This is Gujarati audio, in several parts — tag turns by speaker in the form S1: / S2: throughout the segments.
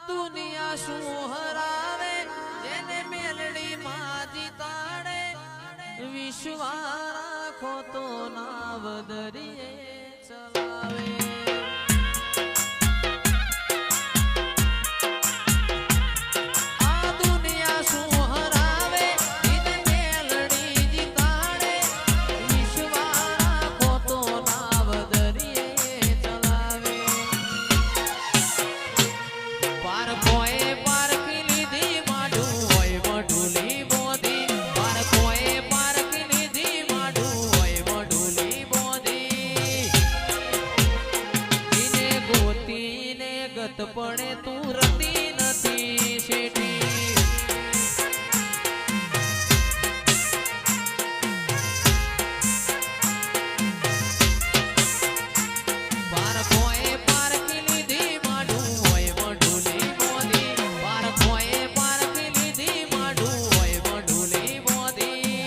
S1: દુનિયા શું હરાવે જેને મેલડી માં જીતાડે વિશ્વા રાખો તો નાવ દરિયે ચલાવે પડે તું રતી નથી શેઠી પારખોએ પારખી લીધી માડું હોય મઢુલી મોદી પારખોએ પારખી લીધી માડું હોય મઢુલી મોદી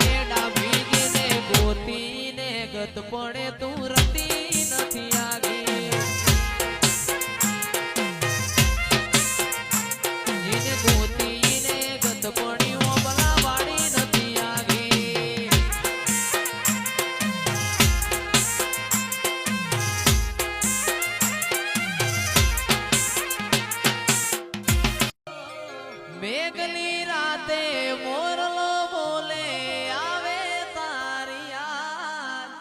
S1: એ ડાબીને ગોતીને ગત પડે તું રતી નથી આગી મેઘલી રાતે મોરલો બોલે આવે તારી યાદ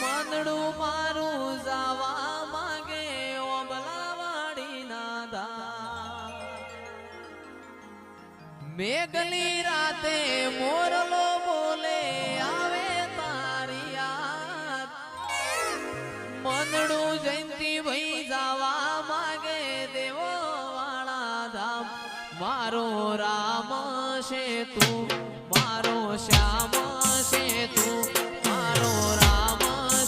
S1: મંદડું મારું જાવા માંગે ઓબલાવાડી ના દા મેઘલી રાતે મોરલો બોલે આવે તારી યાદ મંદડું જયંતી ભાઈ જાવા માંગે દેવો મારો રામ છે તું મારો શ્યામ છે તું મારો રામ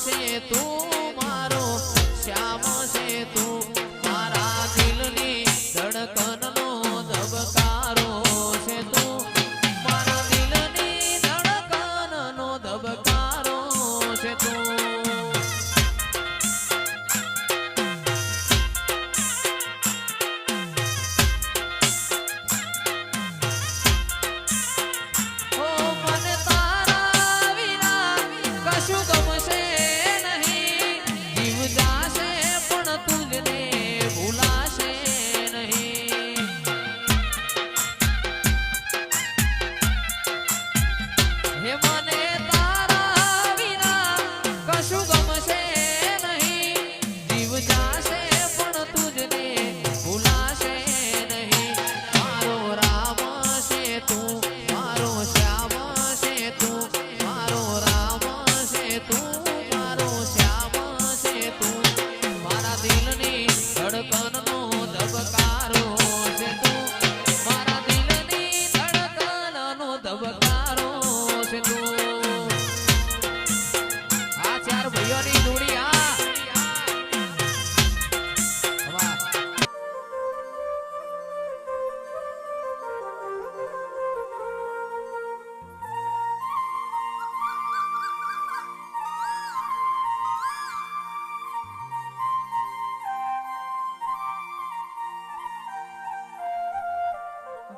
S1: છે તું મારો શ્યામ છે તું મારા દિલની ધડકનનો ધબકારો છે તું મારા દિલની ધડકનનો ધબકારો છે તું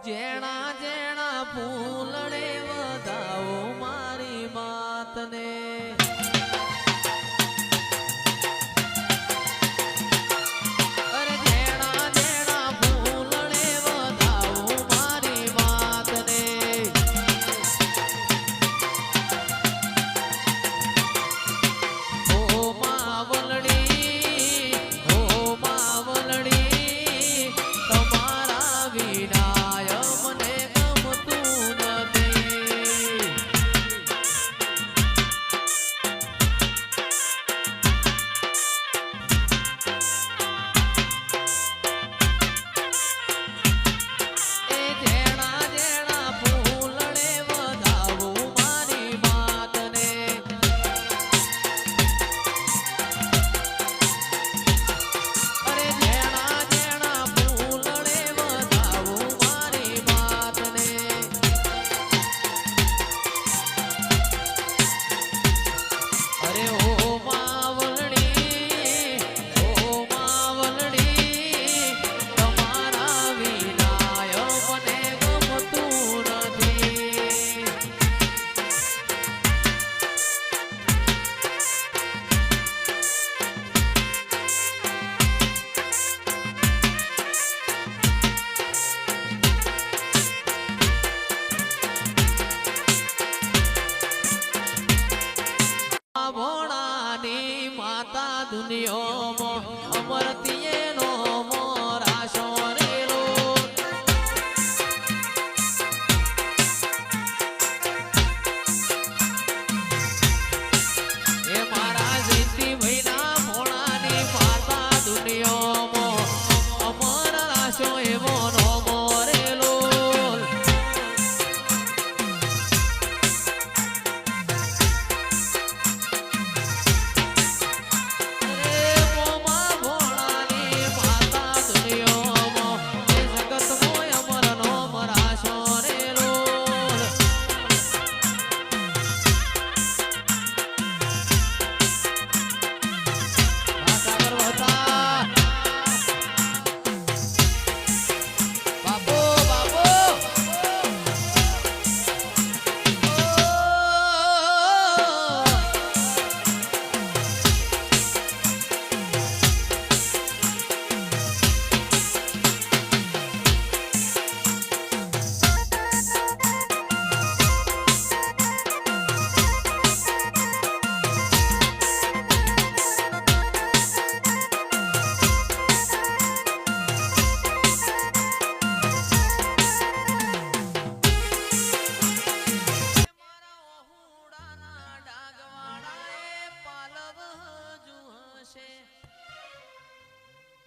S1: જેણા જેણા ફૂલડે વધાવો મારી માતને અરે જેણા જેણા ફૂલડે વધાવો મારી માતને ઓ માવલડી તમારા વિના મને ગમતું નથી દુનિયામાં અમરતીએ નો મોરાશો રેલો એ મારા જીતી ભઈના મોણાની માતા દુનિયામાં અમર રાશો એવો નો મોરેલો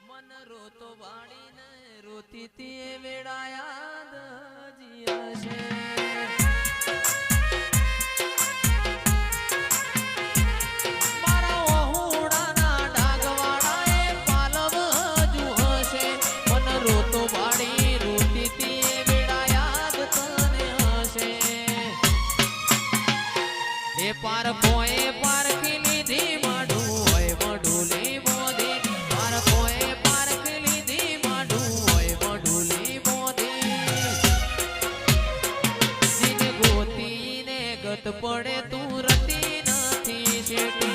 S1: મન રોતો વાળીને રોતી તે વેળા યાદ જીયશે મારા ઓહુડાના ડાગવાળાએ પાલવ હજુ હશે મન રોતો વાળી રોતી તે વેળા યાદ તને હશે એ પાર કોએ પારખી લીધી માડું હોય મડુલી મોદી પાર કોએ પારખી લીધી માડું હોય મડુલી મોદી જીને ગોતીને ગત પડે તું રતી નથી શેટી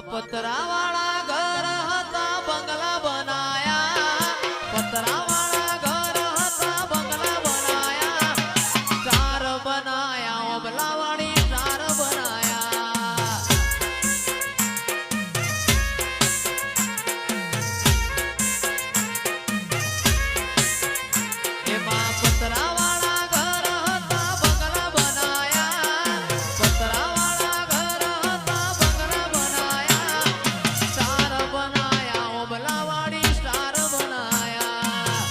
S1: પતરાવાળા ઘર હતા બંગલા બનાયા પતરાવાળા ઘર હતા બંગલા બનાયા સ્ટાર બનાયા ઓબલાવાળી સ્ટાર બનાયા એમાં પતરાવાળા ઘર હતા બંગલા બનાયા પતરાવાળા ઘર હતા બંગલા બનાયા સ્ટાર બનાયા ઓબલાવાળી સ્ટાર બનાયા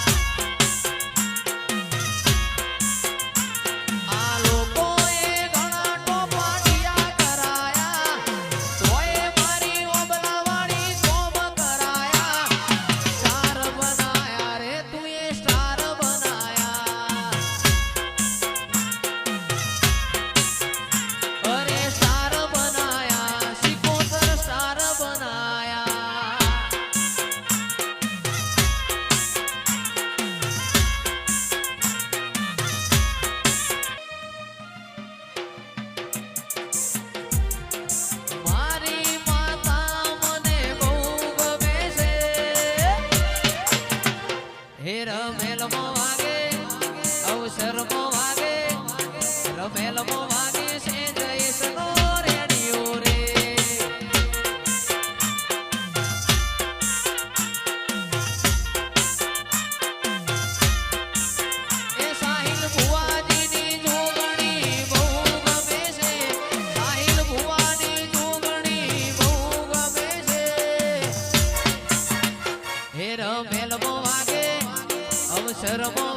S1: આ લોકોએ ઘણા ટોપાટિયા કરાયા તોય મારી ઓબલાવાળી કોમ કરાયા સ્ટાર બનાયા રે તું એ સ્ટાર બનાયા અરે સ્ટાર બનાયા સિકોતર સ્ટાર બનાયા મારી માતા મને બહુ ગમે છે હે રમેલમાં વાગે અવસરમાં વાગે રમેલમાં વાગે છે જયેશનો રેડિયો રે એ સાહિલ ભુવાજીની જોગણી બહુ ગમે છે સાહિલ ભુવાની જોગણી બહુ ગમે છે હે રમેલમાં વાગે અવસરમાં